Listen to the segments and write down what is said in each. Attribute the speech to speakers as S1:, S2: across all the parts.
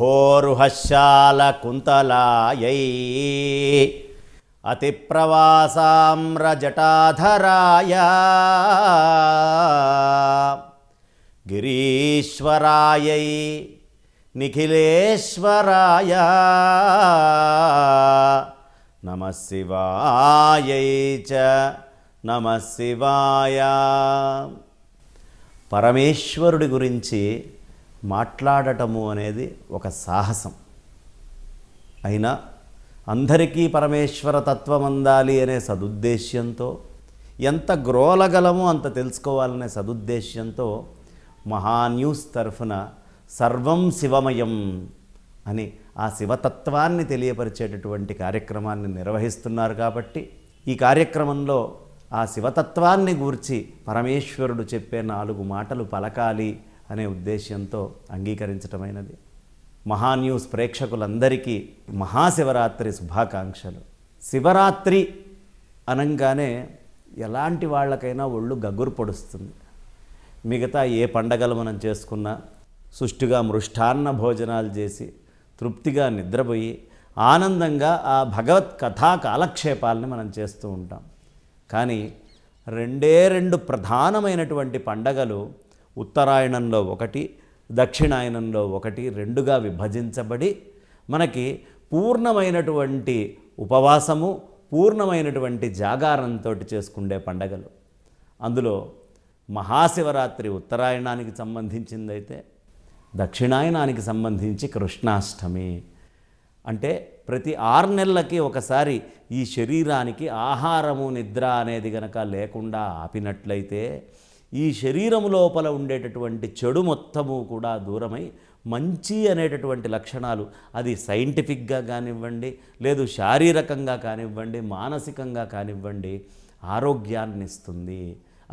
S1: అహోరుహశాల కుంతలాయై అతిప్రవాసామ్రజటాధరాయ గిరీశ్వరాయై నిఖిలేశ్వరాయ నమః శివాయై చ నమః శివాయ. పరమేశ్వరుడి గురించి మాట్లాడటము అనేది ఒక సాహసం. అయినా అందరికీ పరమేశ్వర తత్వం అందాలి అనే సదుద్దేశ్యంతో, ఎంత గ్రోలగలమో అంత తెలుసుకోవాలనే సదుద్దేశ్యంతో మహాన్యూస్ తరఫున సర్వం శివమయం అని ఆ శివతత్వాన్ని తెలియపరిచేటటువంటి కార్యక్రమాన్ని నిర్వహిస్తున్నారు. కాబట్టి ఈ కార్యక్రమంలో ఆ శివతత్వాన్ని గూర్చి పరమేశ్వరుడు చెప్పే 4 మాటలు పలకాలి అనే ఉద్దేశ్యంతో అంగీకరించటమైనది. మహాన్యూస్ ప్రేక్షకులందరికీ మహాశివరాత్రి శుభాకాంక్షలు. శివరాత్రి అనంగానే ఎలాంటి వాళ్ళకైనా ఒళ్ళు గగురు పొడుస్తుంది. మిగతా ఏ పండగలు మనం చేసుకున్నా సుష్టుగా మృష్టాన్న భోజనాలు చేసి తృప్తిగా నిద్రపోయి ఆనందంగా ఆ భగవత్ కథా కాలక్షేపాలని మనం చేస్తూ ఉంటాం. కానీ 2 ప్రధానమైనటువంటి పండగలు ఉత్తరాయణంలో 1, దక్షిణాయనంలో 1, 2గా విభజించబడి మనకి పూర్ణమైనటువంటి ఉపవాసము, పూర్ణమైనటువంటి జాగారంతో చేసుకునే పండగలు. అందులో మహాశివరాత్రి ఉత్తరాయణానికి సంబంధించిందైతే, దక్షిణాయనానికి సంబంధించి కృష్ణాష్టమి. అంటే ప్రతి 6 నెలలకి ఒకసారి ఈ శరీరానికి ఆహారము నిద్ర అనేది గనక లేకుండా ఆపినట్లయితే ఈ శరీరం లోపల ఉండేటటువంటి చెడు మొత్తము కూడా దూరమై మంచి అనేటటువంటి లక్షణాలు, అది సైంటిఫిక్గా కానివ్వండి, లేదు శారీరకంగా కానివ్వండి, మానసికంగా కానివ్వండి, ఆరోగ్యాన్ని ఇస్తుంది.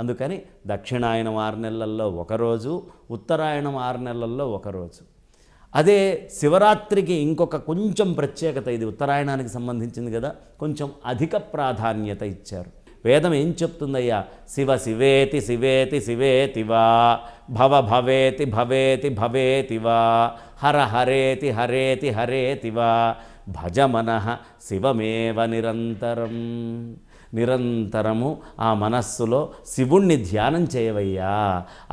S1: అందుకని దక్షిణాయనం 6 నెలల్లో 1 రోజు, ఉత్తరాయణం 6 నెలల్లో 1 రోజు. అదే శివరాత్రికి ఇంకొక కొంచెం ప్రత్యేకత. ఇది ఉత్తరాయణానికి సంబంధించింది కదా, కొంచెం అధిక ప్రాధాన్యత ఇచ్చారు. వేదం ఏం చెప్తుందయ్యా? శివ శివేతి శివేతి శివేతివా, భవ భవేతి భవేతి భవేతివా, హర హరేతి హరేతి హరేతివా, భజ మనః శివమేవ నిరంతరం. నిరంతరము ఆ మనస్సులో శివుణ్ణి ధ్యానం చేయవయ్యా,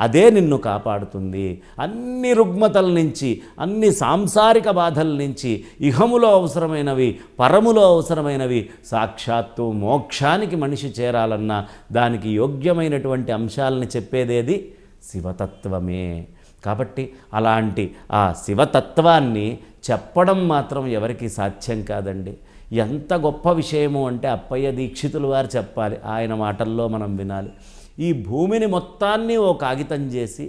S1: అదే నిన్ను కాపాడుతుంది. అన్ని రుగ్మతల నుంచి, అన్ని సాంసారిక బాధల నుంచి, ఇహములో అవసరమైనవి, పరములో అవసరమైనవి, సాక్షాత్తు మోక్షానికి మనిషి చేరాలన్నా దానికి యోగ్యమైనటువంటి అంశాలని చెప్పేదేది శివతత్వమే. కాబట్టి అలాంటి ఆ శివతత్వాన్ని చెప్పడం మాత్రం ఎవరికి సాధ్యం కాదండి. ఎంత గొప్ప విషయము అంటే అప్పయ్య దీక్షితులు వారు చెప్పాలి, ఆయన మాటల్లో మనం వినాలి. ఈ భూమిని మొత్తాన్ని ఓ కాగితం చేసి,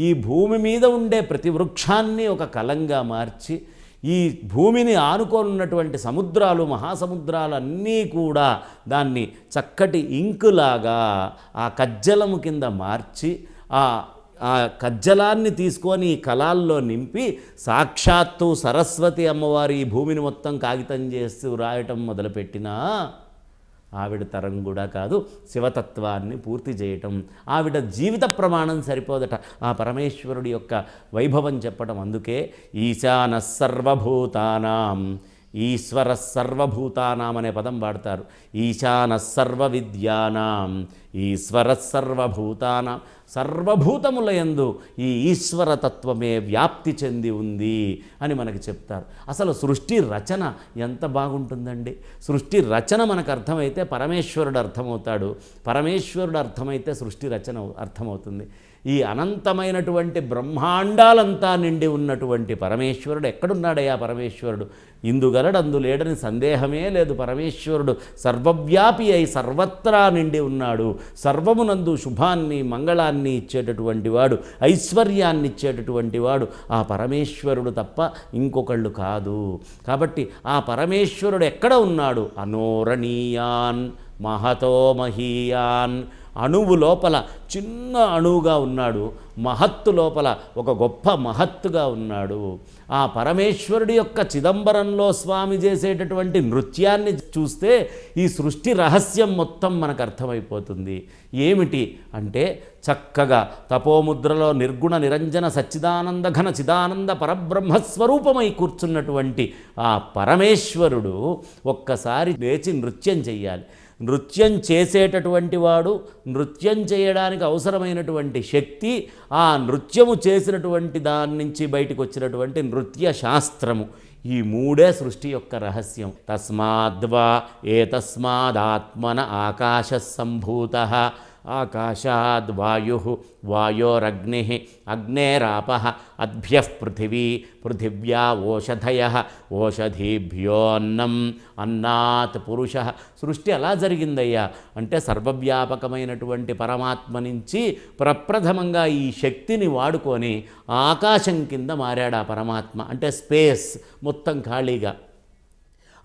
S1: ఈ భూమి మీద ఉండే ప్రతి వృక్షాన్ని ఒక కలంగా మార్చి, ఈ భూమిని ఆనుకోనున్నటువంటి సముద్రాలు, మహాసముద్రాలు అన్నీ కూడా దాన్ని చక్కటి ఇంకులాగా ఆ కజ్జలము కింద మార్చి, ఆ కజ్జలాన్ని తీసుకొని ఈ కలాల్లో నింపి సాక్షాత్తు సరస్వతి అమ్మవారు ఈ భూమిని మొత్తం కాగితం చేస్తూ రాయటం మొదలుపెట్టినా ఆవిడ తరం కూడా కాదు శివతత్వాన్ని పూర్తి చేయటం. ఆవిడ జీవిత ప్రమాణం సరిపోదట ఆ పరమేశ్వరుడి యొక్క వైభవం చెప్పడం. అందుకే ఈశాన సర్వభూతానాం, ఈశ్వర సర్వభూతానాం అనే పదం వాడతారు. ఈశాన సర్వ విద్యానాం, ఈశ్వర సర్వభూతానాం. సర్వభూతముల యందు ఈ ఈశ్వరతత్వమే వ్యాప్తి చెంది ఉంది అని మనకి చెప్తారు. అసలు సృష్టి రచన ఎంత బాగుంటుందండి. సృష్టి రచన మనకు అర్థమైతే పరమేశ్వరుడు అర్థమవుతాడు, పరమేశ్వరుడు అర్థమైతే సృష్టి రచన అర్థమవుతుంది. ఈ అనంతమైనటువంటి బ్రహ్మాండాలంతా నిండి ఉన్నటువంటి పరమేశ్వరుడు ఎక్కడున్నాడయ్యా? పరమేశ్వరుడు ఇందుగలడు అందులేడని సందేహమే లేదు. పరమేశ్వరుడు సర్వవ్యాపి అయి సర్వత్రా నిండి ఉన్నాడు. సర్వమునందు శుభాన్ని, మంగళాన్ని ఇచ్చేటటువంటి వాడు, ఐశ్వర్యాన్ని ఇచ్చేటటువంటి వాడు ఆ పరమేశ్వరుడు తప్ప ఇంకొకళ్ళు కాదు. కాబట్టి ఆ పరమేశ్వరుడు ఎక్కడ ఉన్నాడు? అనోరణీయాన్ మహతో మహీయాన్ అణువు లోపల చిన్న అణువుగా ఉన్నాడు, మహత్తు లోపల ఒక గొప్ప మహత్తుగా ఉన్నాడు. ఆ పరమేశ్వరుడి యొక్క చిదంబరంలో స్వామి చేసేటటువంటి నృత్యాన్ని చూస్తే ఈ సృష్టి రహస్యం మొత్తం మనకు అర్థమైపోతుంది. ఏమిటి అంటే చక్కగా తపోముద్రలో నిర్గుణ నిరంజన సచ్చిదానంద ఘన చిదానంద పరబ్రహ్మస్వరూపమై కూర్చున్నటువంటి ఆ పరమేశ్వరుడు ఒక్కసారి లేచి నృత్యం చెయ్యాలి. నృత్యం చేసేటటువంటి వాడు, నృత్యం చేయడానికి అవసరమైనటువంటి శక్తి, ఆ నృత్యము చేసినటువంటి దాని నుంచి బయటకు వచ్చినటువంటి నృత్య శాస్త్రము, ఈ మూడే సృష్టి యొక్క రహస్యం. తస్మాద్వా ఏతస్మాదాత్మన ఆకాశ సంభూత ఆకాశాద్ వాయు వాయోరగ్ని అగ్నేరాప అద్భ్యః పృథివీ పృథివ్యా ఓషధయ ఓషధీభ్యోన్నం అన్నాత్ పురుష. సృష్టి అలా జరిగిందయ్యా అంటే సర్వవ్యాపకమైనటువంటి పరమాత్మ నుంచి ప్రప్రథమంగా ఈ శక్తిని వాడుకొని ఆకాశం కింద మారాడు ఆ పరమాత్మ. అంటే స్పేస్ మొత్తం ఖాళీగా,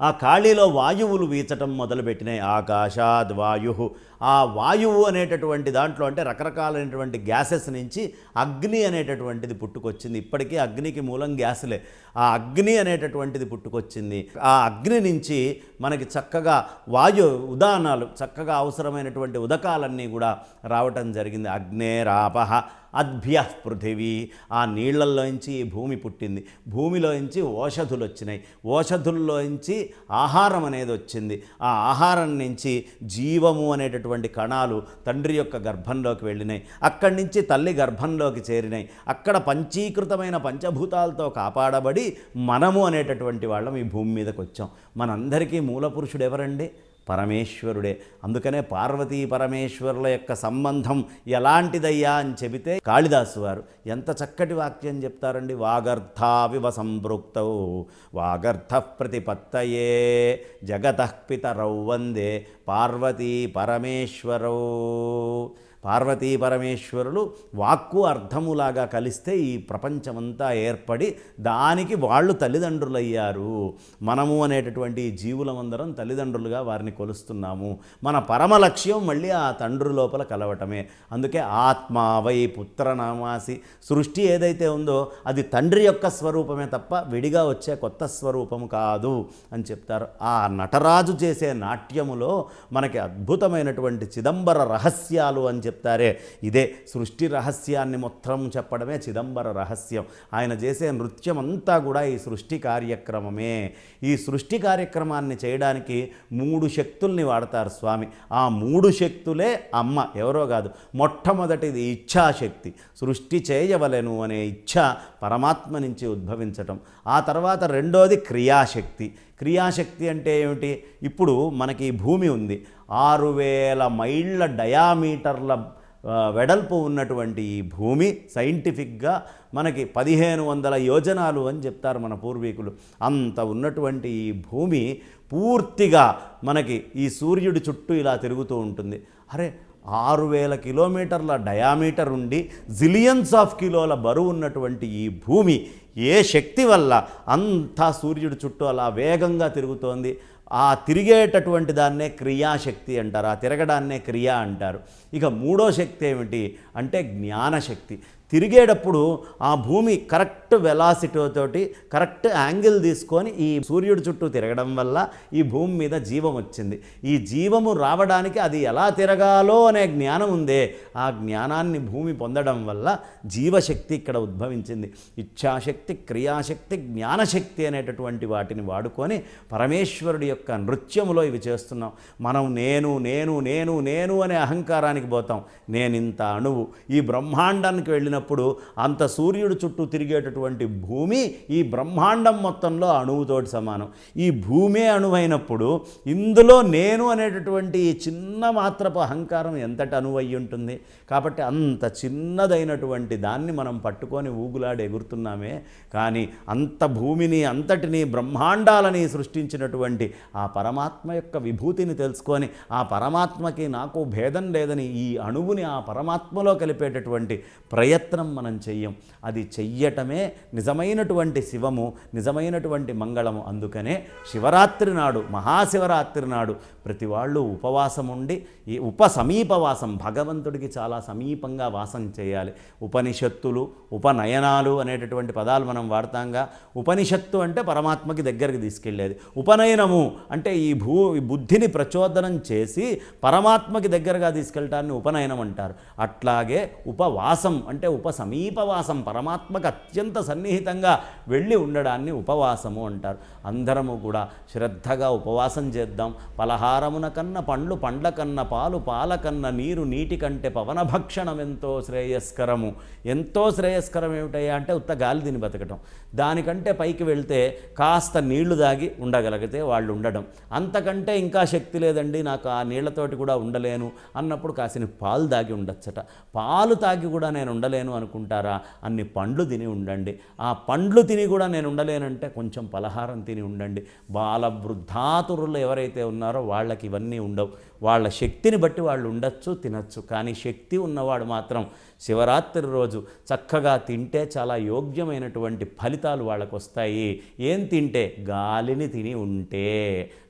S1: ఆ ఖాళీలో వాయువులు వీచటం మొదలుపెట్టినాయి. ఆకాశాద్ వాయు, ఆ వాయువు అనేటటువంటి దాంట్లో అంటే రకరకాలైనటువంటి గ్యాసెస్ నుంచి అగ్ని అనేటటువంటిది పుట్టుకొచ్చింది. ఇప్పటికీ అగ్నికి మూలం గ్యాసులే. ఆ అగ్ని అనేటటువంటిది పుట్టుకొచ్చింది. ఆ అగ్ని నుంచి మనకి చక్కగా ఉదాహరణలు చక్కగా అవసరమైనటువంటి ఉదకాలన్నీ కూడా రావటం జరిగింది. అగ్నేరాపహ అద్భ్య పృథివీ, ఆ నీళ్లల్లోంచి ఈ భూమి పుట్టింది. భూమిలోంచి ఓషధులు వచ్చినాయి. ఓషధుల్లోంచి ఆహారం అనేది వచ్చింది. ఆ ఆహారం నుంచి జీవము అనేటటువంటి కణాలు తండ్రి యొక్క గర్భంలోకి వెళ్ళినాయి. అక్కడి నుంచి తల్లి గర్భంలోకి చేరినాయి. అక్కడ పంచీకృతమైన పంచభూతాలతో కాపాడబడి మనము అనేటటువంటి వాళ్ళం ఈ భూమి మీదకి వచ్చాం. మనందరికీ మూల పురుషుడు ఎవరండి? పరమేశ్వరుడే. అందుకనే పార్వతీ పరమేశ్వరుల యొక్క సంబంధం ఎలాంటిదయ్యా అని చెబితే కాళిదాసు వారు ఎంత చక్కటి వాక్యం చెప్తారండి. వాగర్థావివ సంపృక్తౌ వాగర్థ ప్రతిపత్తయే జగతః పితరౌ వందే పార్వతీ పరమేశ్వరౌ. పార్వతీ పరమేశ్వరులు వాక్కు అర్థములాగా కలిస్తే ఈ ప్రపంచమంతా ఏర్పడి దానికి వాళ్ళు తల్లిదండ్రులయ్యారు. మనము అనేటటువంటి జీవులమందరం తల్లిదండ్రులుగా వారిని కొలుస్తున్నాము. మన పరమ లక్ష్యం మళ్ళీ ఆ తండ్రి లోపల కలవటమే. అందుకే ఆత్మావై పుత్రనామాసి, సృష్టి ఏదైతే ఉందో అది తండ్రి యొక్క స్వరూపమే తప్ప విడిగా వచ్చే కొత్త స్వరూపము కాదు అని చెప్తారు. ఆ నటరాజు చేసే నాట్యములో మనకి అద్భుతమైనటువంటి చిదంబర రహస్యాలు అని చెప్తారే, ఇదే సృష్టి రహస్యాన్ని మొత్తం చెప్పడమే చిదంబర రహస్యం. ఆయన చేసే నృత్యం అంతా కూడా ఈ సృష్టి కార్యక్రమమే. ఈ సృష్టి కార్యక్రమాన్ని చేయడానికి 3 శక్తుల్ని వాడతారు స్వామి. ఆ 3 శక్తులే అమ్మ, ఎవరో కాదు. మొట్టమొదటిది ఇచ్ఛాశక్తి, సృష్టి చేయవలెను అనే ఇచ్ఛ పరమాత్మ నుంచి ఉద్భవించటం. ఆ తర్వాత రెండోది క్రియాశక్తి. క్రియాశక్తి అంటే ఏమిటి? ఇప్పుడు మనకి ఈ భూమి ఉంది, 6000 మైళ్ళ డయామీటర్ల వెడల్పు ఉన్నటువంటి ఈ భూమి సైంటిఫిక్గా మనకి 1500 యోజనాలు అని చెప్తారు మన పూర్వీకులు. అంత ఉన్నటువంటి ఈ భూమి పూర్తిగా మనకి ఈ సూర్యుడి చుట్టూ ఇలా తిరుగుతూ ఉంటుంది. అరే 6000 కిలోమీటర్ల డయామీటర్ ఉండి జిలియన్స్ ఆఫ్ కిలోల బరువు ఉన్నటువంటి ఈ భూమి ఏ శక్తి వల్ల అంతా సూర్యుడి చుట్టూ అలా వేగంగా తిరుగుతోంది? ఆ తిరిగేటటువంటి దాన్నే క్రియాశక్తి అంటారు. ఆ తిరగడాన్నే క్రియ అంటారు. ఇక మూడో శక్తి ఏమిటి అంటే జ్ఞానశక్తి. తిరిగేటప్పుడు ఆ భూమి కరెక్ట్ వెలాసిటీతోటి కరెక్ట్ యాంగిల్ తీసుకొని ఈ సూర్యుడి చుట్టూ తిరగడం వల్ల ఈ భూమి మీద జీవం వచ్చింది. ఈ జీవము రావడానికి అది ఎలా తిరగాలో అనే జ్ఞానం ఉందే, ఆ జ్ఞానాన్ని భూమి పొందడం వల్ల జీవశక్తి ఇక్కడ ఉద్భవించింది. ఇచ్ఛాశక్తి, క్రియాశక్తి, జ్ఞానశక్తి అనేటటువంటి వాటిని వాడుకొని పరమేశ్వరుడి యొక్క నృత్యములో ఇవి చేస్తున్నాం. మనం నేను నేను నేను నేను అనే అహంకారానికి పోతాం. నేనింత అణువు, ఈ బ్రహ్మాండానికి వెళ్ళినప్పుడు అంత సూర్యుడు చుట్టూ తిరిగేటటువంటి భూమి ఈ బ్రహ్మాండం మొత్తంలో అణువుతోటి సమానం. ఈ భూమే అణువైనప్పుడు ఇందులో నేను అనేటటువంటి చిన్న మాత్రపు అహంకారం ఎంతటి అణువై ఉంటుంది. కాబట్టి అంత చిన్నదైనటువంటి దాన్ని మనం పట్టుకొని ఊగులాడి ఎగురుతున్నామే. కానీ అంత భూమిని అంతటిని బ్రహ్మాండాలని సృష్టించినటువంటి ఆ పరమాత్మ యొక్క విభూతిని తెలుసుకొని ఆ పరమాత్మకి నాకు భేదం లేదని ఈ అణువుని ఆ పరమాత్మలో కలిపేటటువంటి ప్రయత్నం ప్రయత్నం మనం చెయ్యం. అది చెయ్యటమే నిజమైనటువంటి శివము, నిజమైనటువంటి మంగళము. అందుకనే శివరాత్రి నాడు, మహాశివరాత్రి నాడు ప్రతి వాళ్ళు ఉపవాసం ఉండి, ఈ సమీపవాసం, భగవంతుడికి చాలా సమీపంగా వాసం చేయాలి. ఉపనిషత్తులు, ఉపనయనాలు అనేటటువంటి పదాలు మనం వాడతాంగా. ఉపనిషత్తు అంటే పరమాత్మకి దగ్గరికి తీసుకెళ్ళేది. ఉపనయనము అంటే ఈ బుద్ధిని ప్రచోదనం చేసి పరమాత్మకి దగ్గరగా తీసుకెళ్ళటాన్ని ఉపనయనం అంటారు. అట్లాగే ఉపవాసం అంటే సమీపవాసం, పరమాత్మకు అత్యంత సన్నిహితంగా వెళ్ళి ఉండడాన్ని ఉపవాసము అంటారు. అందరము కూడా శ్రద్ధగా ఉపవాసం చేద్దాం. పలహారమున కన్న పండ్లు, పండ్ల కన్న పాలు, పాల కన్న నీరు, నీటి కంటే పవనభక్షణం ఎంతో శ్రేయస్కరము. ఎంతో శ్రేయస్కరం ఏమిటయ్యా అంటే ఉత్త గాలి తిని బతకటం. దానికంటే పైకి వెళ్తే కాస్త నీళ్లు దాగి ఉండగలిగితే వాళ్ళు ఉండడం. అంతకంటే ఇంకా శక్తి లేదండి, నాకు ఆ నీళ్లతోటి కూడా ఉండలేను అన్నప్పుడు కాసిన పాలు దాగి ఉండొచ్చట. పాలు తాగి కూడా నేను ఉండలేను అనుకుంటారా? అన్ని పండ్లు తిని ఉండండి. ఆ పండ్లు తిని కూడా నేను ఉండలేనంటే కొంచెం పలహారం తిని ఉండండి. బాల వృద్ధాతురులు ఎవరైతే ఉన్నారో వాళ్ళకి ఇవన్నీ ఉండవు. వాళ్ళ శక్తిని బట్టి వాళ్ళు ఉండొచ్చు, తినచ్చు. కానీ శక్తి ఉన్నవాడు మాత్రం శివరాత్రి రోజు చక్కగా తింటే చాలా యోగ్యమైనటువంటి ఫలితాలు వాళ్ళకు వస్తాయి. ఏం తింటే? గాలిని తిని ఉంటే.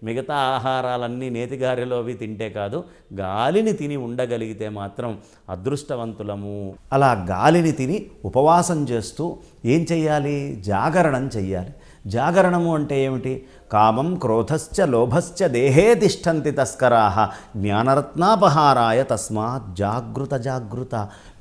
S1: మిగతా ఆహారాలన్నీ నేతిగారెలోవి తింటే కాదు, గాలిని తిని ఉండగలిగితే మాత్రం అదృష్టవంతులము. అలా గాలిని తిని ఉపవాసం చేస్తూ ఏం చెయ్యాలి? జాగరణం చెయ్యాలి. జాగరణము అంటే ఏమిటి? కామం క్రోధశ్చ లోభశ్చ దేహే తిష్టంతి తస్కరాః జ్ఞానరత్నాపహారాయ తస్మాత్ జాగృత జాగృత.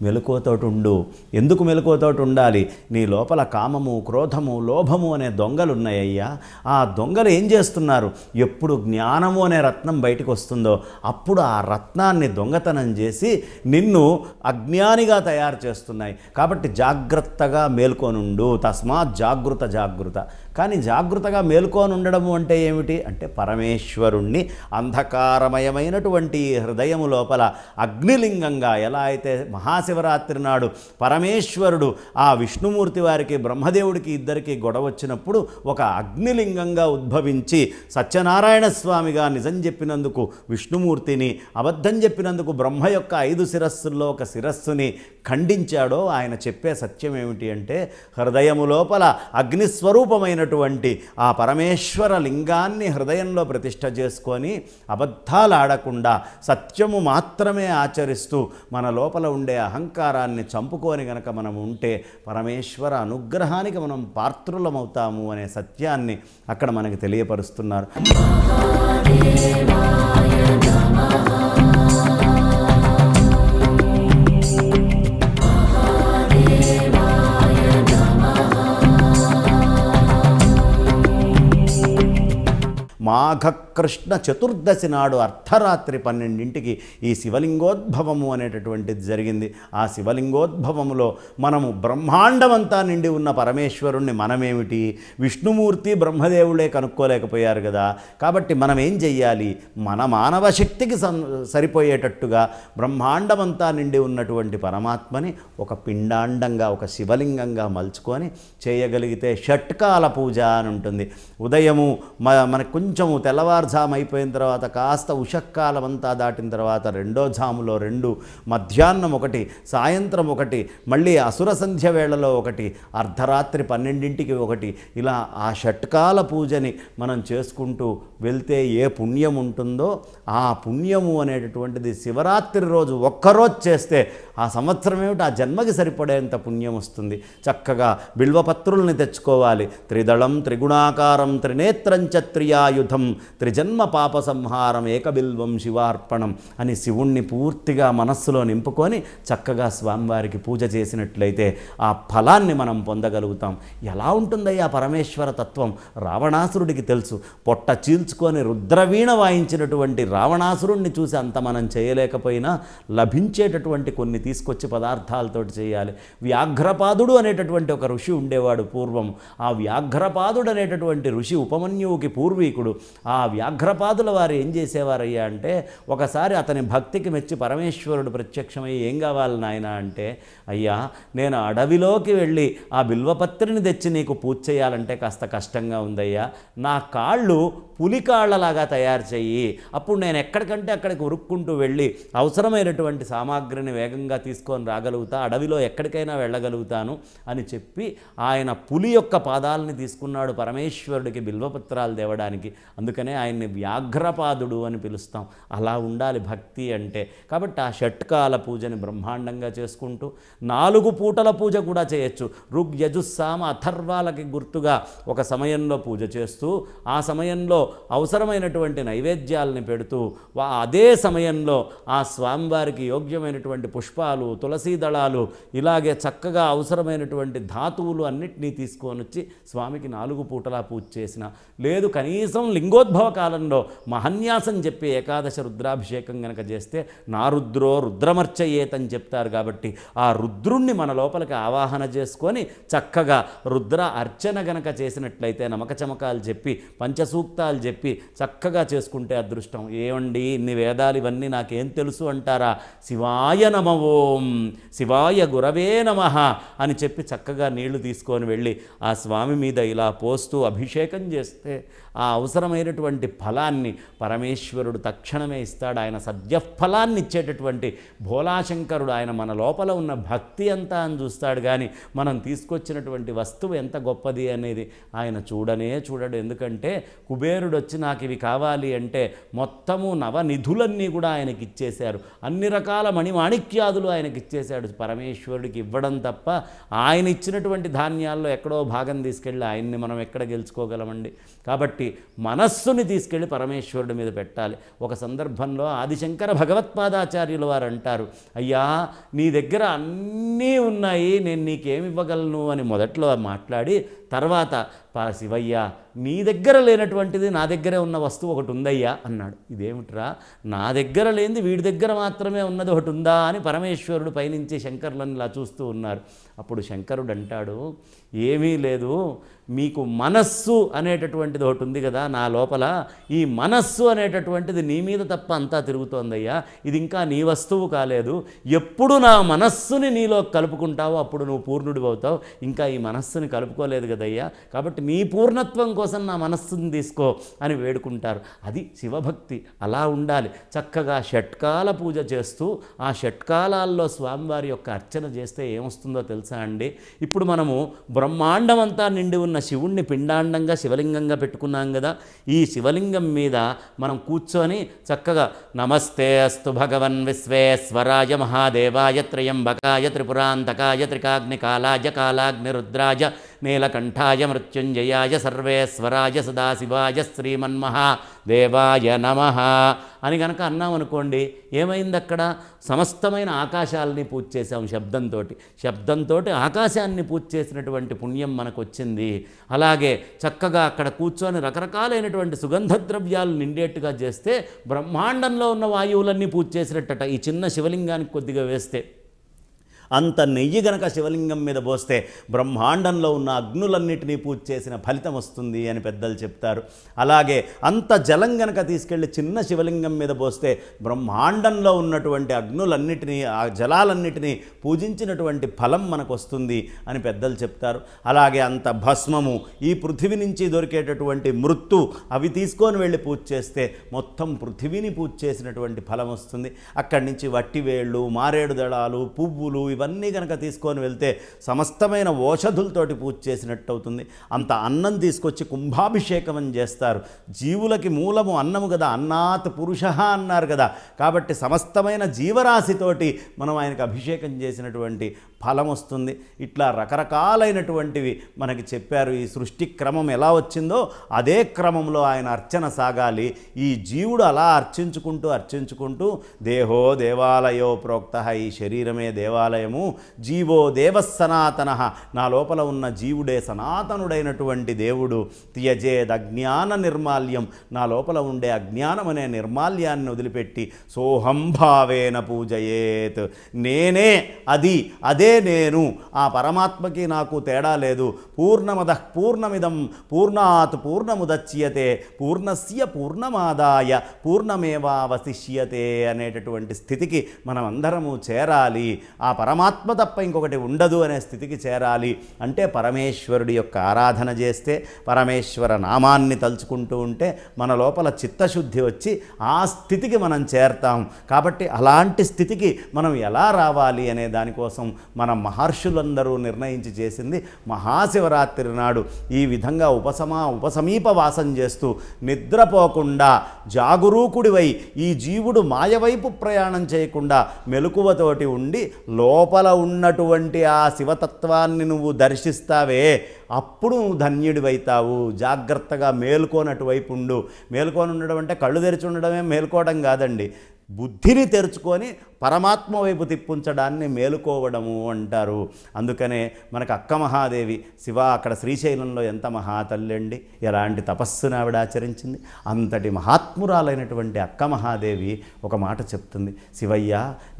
S1: మెలకువతోటి ఉండు. ఎందుకు మెలకువతోటి ఉండాలి? నీ లోపల కామము, క్రోధము, లోభము అనే దొంగలు ఉన్నాయ్యా. ఆ దొంగలు ఏం చేస్తున్నారు? ఎప్పుడు జ్ఞానము అనే రత్నం బయటకు వస్తుందో అప్పుడు ఆ రత్నాన్ని దొంగతనం చేసి నిన్ను అజ్ఞానిగా తయారు చేస్తున్నాయి. కాబట్టి జాగ్రత్తగా మేల్కొనుండు. తస్మాత్ జాగృత జాగృత. కానీ జాగృతగా మేల్కొని ఉండడము అంటే ఏమిటి అంటే పరమేశ్వరుణ్ణి అంధకారమయమైనటువంటి హృదయము లోపల అగ్నిలింగంగా, ఎలా అయితే మహాశివరాత్రి నాడు పరమేశ్వరుడు ఆ విష్ణుమూర్తి వారికి బ్రహ్మదేవుడికి ఇద్దరికి గొడవ వచ్చినప్పుడు ఒక అగ్నిలింగంగా ఉద్భవించి సత్యనారాయణ స్వామిగా నిజం చెప్పినందుకు విష్ణుమూర్తిని, అబద్ధం చెప్పినందుకు బ్రహ్మ యొక్క 5 శిరస్సుల్లో ఒక శిరస్సుని ఖండించాడో ఆయన చెప్పే సత్యం ఏమిటి అంటే హృదయము లోపల అగ్నిస్వరూపమైనటువంటి ఆ పరమేశ్వర లింగాన్ని హృదయంలో ప్రతిష్ఠ చేసుకొని అబద్ధాలు ఆడకుండా సత్యము మాత్రమే ఆచరిస్తూ మన లోపల ఉండే అహంకారాన్ని చంపుకొని గనక మనం ఉంటే పరమేశ్వర అనుగ్రహానికి మనం పాత్రులమవుతాము అనే సత్యాన్ని అక్కడ మనకి తెలియపరుస్తున్నారు. మాఘకృష్ణ చతుర్దశి నాడు అర్ధరాత్రి 12ంటికి ఈ శివలింగోద్భవము అనేటటువంటిది జరిగింది. ఆ శివలింగోద్భవములో మనము బ్రహ్మాండమంతా నిండి ఉన్న పరమేశ్వరుణ్ణి మనమేమిటి, విష్ణుమూర్తి బ్రహ్మదేవుడే కనుక్కోలేకపోయారు కదా. కాబట్టి మనం ఏం చెయ్యాలి? మన మానవ శక్తికి సరిపోయేటట్టుగా బ్రహ్మాండమంతా నిండి ఉన్నటువంటి పరమాత్మని ఒక పిండాండంగా, ఒక శివలింగంగా మలుచుకొని చేయగలిగితే షట్కాల పూజ అని ఉంటుంది. ఉదయము మనకు కొంచెము తెల్లవారుజాము అయిపోయిన తర్వాత కాస్త ఉషక్కాలం అంతా దాటిన తర్వాత రెండో జాములో 2, మధ్యాహ్నం 1, సాయంత్రం 1, మళ్ళీ అసుర సంధ్య వేళలో 1, అర్ధరాత్రి 12ంటికి 1, ఇలా ఆ షట్కాల పూజని మనం చేసుకుంటూ వెళ్తే ఏ పుణ్యం ఉంటుందో ఆ పుణ్యము అనేటటువంటిది శివరాత్రి రోజు ఒక్కరోజు చేస్తే ఆ సంవత్సరం ఏమిటి ఆ జన్మకి సరిపడేంత పుణ్యం వస్తుంది. చక్కగా బిల్వపత్రుల్ని తెచ్చుకోవాలి. త్రిదళం త్రిగుణాకారం త్రినేత్రంచ త్రియాయుధం త్రిజన్మ పాప సంహారం ఏకబిల్వం శివార్పణం అని శివుణ్ణి పూర్తిగా మనస్సులో నింపుకొని చక్కగా స్వామివారికి పూజ చేసినట్లయితే ఆ ఫలాన్ని మనం పొందగలుగుతాం. ఎలా ఉంటుందయ్యా పరమేశ్వర తత్వం? రావణాసురుడికి తెలుసు. పొట్ట చీల్చుకొని రుద్రవీణ వాయించినటువంటి రావణాసురుణ్ణి చూసి అంత మనం చేయలేకపోయినా లభించేటటువంటి కొన్ని తీసుకొచ్చి పదార్థాలతోటి చేయాలి. వ్యాఘ్రపాదుడు అనేటటువంటి ఒక ఋషి ఉండేవాడు పూర్వం. ఆ వ్యాఘ్రపాదుడు అనేటటువంటి ఋషి ఉపమన్యువుకి పూర్వీకుడు. ఆ వ్యాఘ్రపాదుల వారు ఏం చేసేవారయ్యా అంటే, ఒకసారి అతని భక్తికి మెచ్చి పరమేశ్వరుడు ప్రత్యక్షమై ఏం కావాలి నాయన అంటే, అయ్యా నేను అడవిలోకి వెళ్ళి ఆ బిల్వపత్రిని తెచ్చి నీకు పూజ చేయాలంటే కాస్త కష్టంగా ఉందయ్యా, నా కాళ్ళు పులికాళ్లలాగా తయారు చెయ్యి, అప్పుడు నేను ఎక్కడికంటే అక్కడికి ఉరుక్కుంటూ వెళ్ళి అవసరమైనటువంటి సామాగ్రిని వేగంగా తీసుకొని రాగలుగుతా, అడవిలో ఎక్కడికైనా వెళ్ళగలుగుతాను అని చెప్పి ఆయన పులి యొక్క పాదాలని తీసుకున్నాడు పరమేశ్వరుడికి బిల్వపత్రాలు తేవడానికి. అందుకనే ఆయన్ని వ్యాఘ్రపాదుడు అని పిలుస్తాం. అలా ఉండాలి భక్తి అంటే. కాబట్టి ఆ షట్కాల పూజని బ్రహ్మాండంగా చేసుకుంటూ 4 పూటల పూజ కూడా చేయొచ్చు. ఋగ్ యజుస్సామ అథర్వాలకి గుర్తుగా ఒక సమయంలో పూజ చేస్తూ, ఆ సమయంలో అవసరమైనటువంటి నైవేద్యాలని పెడుతూ, అదే సమయంలో ఆ స్వామివారికి యోగ్యమైనటువంటి పుష్పాలు, తులసీ దళాలు, ఇలాగే చక్కగా అవసరమైనటువంటి ధాతువులు అన్నిటినీ తీసుకొని వచ్చి స్వామికి 4 పూటలా పూజ చేసిన, లేదు కనీసం లింగోద్భవ కాలంలో మహన్యాసం చెప్పి ఏకాదశ రుద్రాభిషేకం గనక చేస్తే నా రుద్రో రుద్రమర్చయేతని చెప్తారు. కాబట్టి ఆ రుద్రుణ్ణి మన లోపలికి ఆవాహన చేసుకొని చక్కగా రుద్ర అర్చన గనక చేసినట్లయితే, నమక చమకాలు చెప్పి పంచసూక్తాలు చెప్పి చక్కగా చేసుకుంటే అదృష్టం. ఏమండి ఇన్ని వేదాలు ఇవన్నీ నాకేం తెలుసు అంటారా? శివాయ నమ ఓం, శివాయ గురవే నమః అని చెప్పి చక్కగా నీళ్లు తీసుకొని వెళ్ళి ఆ స్వామి మీద ఇలా పోస్తూ అభిషేకం చేస్తే ఆ అవసరమైనటువంటి ఫలాన్ని పరమేశ్వరుడు తక్షణమే ఇస్తాడు. ఆయన సద్యఫలాన్ని ఇచ్చేటటువంటి భోలాశంకరుడు. ఆయన మన లోపల ఉన్న భక్తి అంతా అని చూస్తాడు, కానీ మనం తీసుకొచ్చినటువంటి వస్తువు ఎంత గొప్పది అనేది ఆయన చూడనే చూడడు. ఎందుకంటే కుబేరుడు వచ్చి నాకు ఇవి కావాలి అంటే మొత్తము నవనిధులన్నీ కూడా ఆయనకి ఇచ్చేశారు, అన్ని రకాల మణిమాణిక్యాదులు ఆయనకి ఇచ్చేశాడు. పరమేశ్వరుడికి ఇవ్వడం తప్ప ఆయన ఇచ్చినటువంటి ధాన్యాల్లో ఎక్కడో భాగం తీసుకెళ్ళి ఆయన్ని మనం ఎక్కడ గెలుచుకోగలమండి? కాబట్టి మనస్సుని తీసుకెళ్ళి పరమేశ్వరుడి మీద పెట్టాలి. ఒక సందర్భంలో ఆదిశంకర భగవత్పాదాచార్యులు వారు అంటారు, అయ్యా నీ దగ్గర అన్నీ ఉన్నాయి, నేను నీకేమి ఇవ్వగలను అని మొదట్లో మాట్లాడి, తర్వాత శివయ్య నీ దగ్గర లేనటువంటిది నా దగ్గరే ఉన్న వస్తువు ఒకటి ఉందయ్యా అన్నాడు. ఇదేమిట్రా, నా దగ్గర లేనిది వీడి దగ్గర మాత్రమే ఉన్నది ఒకటి ఉందా అని పరమేశ్వరుడు పైనుంచి శంకరులను ఇలా చూస్తూ ఉన్నారు. అప్పుడు శంకరుడు అంటాడు, ఏమీ లేదు, మీకు మనస్సు అనేటటువంటిది ఒకటి ఉంది కదా నా లోపల, ఈ మనస్సు అనేటటువంటిది నీ మీద తప్ప అంతా తిరుగుతోందయ్యా, ఇది ఇంకా నీ వస్తువు కాలేదు, ఎప్పుడు నా మనస్సుని నీలో కలుపుకుంటావో అప్పుడు నువ్వు పూర్ణుడివి అవుతావు, ఇంకా ఈ మనస్సుని కలుపుకోలేదు కదయ్యా, కాబట్టి నీ పూర్ణత్వం కోసం నా మనస్సుని తీసుకో అని వేడుకుంటారు. అది శివభక్తి. అలా ఉండాలి. చక్కగా షట్కాల పూజ చేస్తూ ఆ షట్కాలాల్లో స్వామివారి యొక్క అర్చన చేస్తే ఏమొస్తుందో తెలుసా అండి? ఇప్పుడు మనము బ్రహ్మాండం అంతా నిండి ఉన్న శివుణ్ణి పిండాండంగా శివలింగంగా పెట్టుకున్నాం కదా, ఈ శివలింగం మీద మనం కూర్చొని చక్కగా నమస్తే అస్తు భగవన్ విశ్వేశ్వరాయ మహాదేవాయ త్రయంబకాయ త్రిపురాంతకాయ త్రికాగ్నికాలాయ కాలాగ్నిరుద్రాయ నీలకంఠాయ మృత్యుంజయాయ సర్వేశ్వరాయ సదాశివాయ శ్రీమన్మహాదేవాయ నమః అని కనుక అన్నామనుకోండి, ఏమైంది అక్కడ? సమస్తమైన ఆకాశాలని పూజ చేసాం శబ్దంతో ఆకాశాన్ని పూజ చేసినటువంటి పుణ్యం మనకు వచ్చింది. అలాగే చక్కగా అక్కడ కూర్చొని రకరకాలైనటువంటి సుగంధ ద్రవ్యాలు నిండేట్టుగా చేస్తే బ్రహ్మాండంలో ఉన్న వాయువులన్నీ పూజ చేసినట్టట. ఈ చిన్న శివలింగానికి కొద్దిగా వేస్తే అంత నెయ్యి గనక శివలింగం మీద పోస్తే బ్రహ్మాండంలో ఉన్న అగ్నులన్నిటినీ పూజ చేసిన ఫలితం వస్తుంది అని పెద్దలు చెప్తారు. అలాగే అంత జలం గనక తీసుకెళ్ళి చిన్న శివలింగం మీద పోస్తే బ్రహ్మాండంలో ఉన్నటువంటి అగ్నులన్నిటినీ, ఆ జలాలన్నిటినీ పూజించినటువంటి ఫలం మనకు వస్తుంది అని పెద్దలు చెప్తారు. అలాగే అంత భస్మము, ఈ పృథివీ నుంచి దొరికేటటువంటి మృత్తు, అవి తీసుకొని వెళ్ళి పూజ చేస్తే మొత్తం పృథివీని పూజ చేసినటువంటి ఫలం వస్తుంది. అక్కడి నుంచి వట్టివేళ్ళు, మారేడు దళాలు, పువ్వులు ఇవన్నీ కనుక తీసుకొని వెళ్తే సమస్తమైన ఓషధులతోటి పూజ చేసినట్టు అవుతుంది. అంత అన్నం తీసుకొచ్చి కుంభాభిషేకం అని చేస్తారు. జీవులకి మూలము అన్నము కదా, అన్నాత్ పురుష అన్నారు కదా, కాబట్టి సమస్తమైన జీవరాశితోటి మనం ఆయనకు అభిషేకం చేసినటువంటి ఫలం వస్తుంది. ఇట్లా రకరకాలైనటువంటివి మనకి చెప్పారు. ఈ సృష్టి క్రమం ఎలా వచ్చిందో అదే క్రమంలో ఆయన అర్చన సాగాలి. ఈ జీవుడు అలా అర్చించుకుంటూ దేహో దేవాలయో ప్రోక్త, ఈ శరీరమే దేవాలయం చేయలేము. జీవో దేవ సనాతన, నా లోపల ఉన్న జీవుడే సనాతనుడైనటువంటి దేవుడు. త్యజేద్ అజ్ఞాన నిర్మాల్యం, నా లోపల ఉండే అజ్ఞానం అనే నిర్మాల్యాన్ని వదిలిపెట్టి సోహంభావేన పూజయేత్, నేనే అదే నేను, ఆ పరమాత్మకి నాకు తేడా లేదు. పూర్ణమదః పూర్ణమిదం పూర్ణాత్ పూర్ణముదచ్యతే పూర్ణస్య పూర్ణమాదాయ పూర్ణమేవావశిష్యతే అనేటటువంటి స్థితికి మనం అందరము చేరాలి. ఆ పరమాత్మ తప్ప ఇంకొకటి ఉండదు అనే స్థితికి చేరాలి. అంటే పరమేశ్వరుడి యొక్క ఆరాధన చేస్తే, పరమేశ్వర నామాన్ని తలుచుకుంటూ ఉంటే మన లోపల చిత్తశుద్ధి వచ్చి ఆ స్థితికి మనం చేరతాం. కాబట్టి అలాంటి స్థితికి మనం ఎలా రావాలి అనే దానికోసం మన మహర్షులందరూ నిర్ణయించి చేసింది మహాశివరాత్రి నాడు ఈ విధంగా ఉపసమీప వాసం చేస్తూ నిద్రపోకుండా జాగరూకుడివై ఈ జీవుడు మాయవైపు ప్రయాణం చేయకుండా మెలకువతోటి ఉండి లోపల ఉన్నటువంటి ఆ శివతత్వాన్ని నువ్వు దర్శిస్తావే, అప్పుడు నువ్వు ధన్యుడివైతావు. జాగ్రత్తగా మేల్కోనటువైపు ఉండు. మేల్కొని ఉండడం అంటే కళ్ళు తెరిచి ఉండడమే మేల్కోవడం కాదండి, బుద్ధిని తెరుచుకొని పరమాత్మ వైపు తిప్పుంచడాన్ని మేలుకోవడము అంటారు. అందుకనే మనకు అక్క మహాదేవి శివ అక్కడ శ్రీశైలంలో ఎంత మహాతల్లి అండి, ఎలాంటి తపస్సును ఆవిడ ఆచరించింది. అంతటి మహాత్మురాలైనటువంటి అక్క మహాదేవి ఒక మాట చెప్తుంది, శివయ్య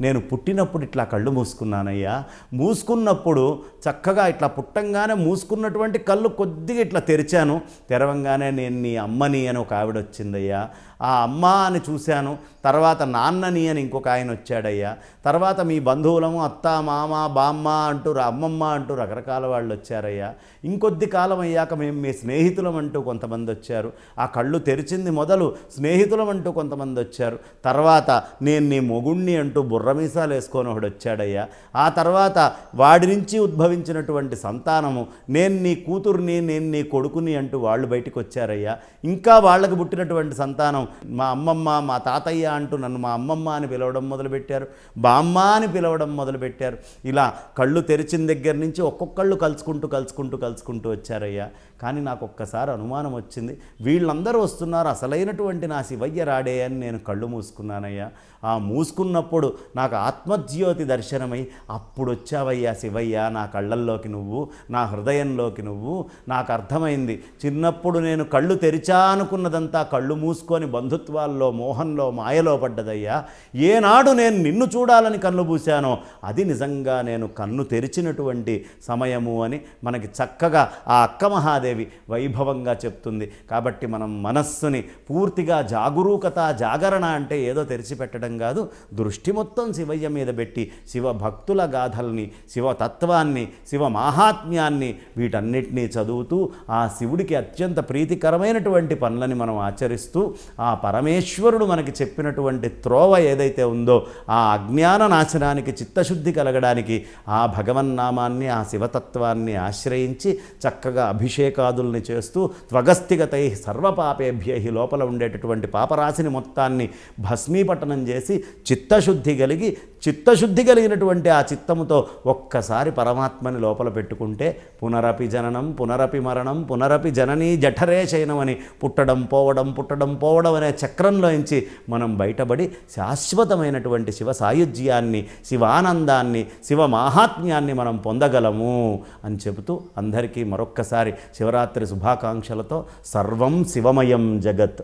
S1: నేను పుట్టినప్పుడు ఇట్లా కళ్ళు మూసుకున్నానయ్యా, మూసుకున్నప్పుడు చక్కగా ఇట్లా పుట్టంగానే మూసుకున్నటువంటి కళ్ళు కొద్దిగా ఇట్లా తెరిచాను, తెరవంగానే నేను నీ అమ్మని అని ఒక ఆవిడ వచ్చిందయ్యా, ఆ అమ్మ అని చూశాను, తర్వాత నాన్నని అని ఇంకొక ఆయన వచ్చాడయ్యా, తర్వాత మీ బంధువులము అత్త మామ బామ్మ అంటూ అమ్మమ్మ అంటూ రకరకాల వాళ్ళు వచ్చారయ్యా, ఇంకొద్ది కాలం అయ్యాక మేము మీ స్నేహితులం అంటూ కొంతమంది వచ్చారు, ఆ కళ్ళు తెరిచింది మొదలు స్నేహితులం అంటూ కొంతమంది వచ్చారు, తర్వాత నేను నీ మొగుణ్ణి అంటూ బుర్రమీసాలు వేసుకొని ఒకడు వచ్చాడయ్యా, ఆ తర్వాత వాడి నుంచి ఉద్భవించినటువంటి సంతానము నేను నీ కూతుర్ని నేను నీ కొడుకుని అంటూ వాళ్ళు బయటికి వచ్చారయ్యా, ఇంకా వాళ్ళకు పుట్టినటువంటి సంతానం మా అమ్మమ్మ మా తాతయ్య అంటూ నన్ను మా అమ్మమ్మ అని పిలవడం మొదలుపెట్టారు, బామ్మ అని పిలవడం మొదలుపెట్టారు. ఇలా కళ్ళు తెరిచిన దగ్గర నుంచి ఒక్కొక్కళ్ళు కలుసుకుంటూ వచ్చారయ్యా. కానీ నాకు ఒక్కసారి అనుమానం వచ్చింది, వీళ్ళందరూ వస్తున్నారు, అసలైనటువంటి నా శివయ్య రాడే అని నేను కళ్ళు మూసుకున్నానయ్యా. ఆ మూసుకున్నప్పుడు నాకు ఆత్మజ్యోతి దర్శనమై అప్పుడు వచ్చావయ్యా శివయ్య, నా కళ్ళల్లోకి నువ్వు, నా హృదయంలోకి నువ్వు. నాకు అర్థమైంది, చిన్నప్పుడు నేను కళ్ళు తెరిచా అనుకున్నదంతా కళ్ళు మూసుకొని బంధుత్వాల్లో మోహంలో మాయలో పడ్డదయ్యా. ఏనాడు నేను నిన్ను చూడాలని కన్ను పూశానో అది నిజంగా నేను కన్ను తెరిచినటువంటి సమయము అని మనకి చక్కగా ఆ అక్క మహాదేవి వైభవంగా చెప్తుంది. కాబట్టి మనం మనస్సుని పూర్తిగా జాగరణ అంటే ఏదో తెరిచిపెట్టడం కాదు, దృష్టి మొత్తం శివయ్య మీద పెట్టి శివ భక్తుల గాథల్ని, శివతత్వాన్ని, శివ మాహాత్మ్యాన్ని వీటన్నిటినీ చదువుతూ ఆ శివుడికి అత్యంత ప్రీతికరమైనటువంటి పనులని మనం ఆచరిస్తూ ఆ పరమేశ్వరుడు మనకి చెప్పినటువంటి త్రోవ ఏదైతే ఉందో ఆ అజ్ఞాన నాశనానికి, చిత్తశుద్ధి కలగడానికి ఆ భగవన్నామాన్ని, ఆ శివతత్వాన్ని ఆశ్రయించి చక్కగా అభిషేకాదుల్ని చేస్తూ త్వగస్థిగతై సర్వపాపేభ్య లోపల ఉండేటటువంటి పాపరాశిని మొత్తాన్ని భస్మీపట్టనం చేసి చిత్తశుద్ధి కలిగినటువంటి ఆ చిత్తముతో ఒక్కసారి పరమాత్మని లోపల పెట్టుకుంటే పునరపి జననం పునరపి మరణం పునరపి జననీ జఠరే శయనమని పుట్టడం పోవడం అనే చక్రంలోంచి మనం బయటపడి శాశ్వతమైనటువంటి శివ సాయుజ్యాన్ని, శివానందాన్ని, శివ మాహాత్మ్యాన్ని మనం పొందగలము అని చెబుతూ అందరికీ మరొక్కసారి శివరాత్రి శుభాకాంక్షలతో సర్వం శివమయం జగత్.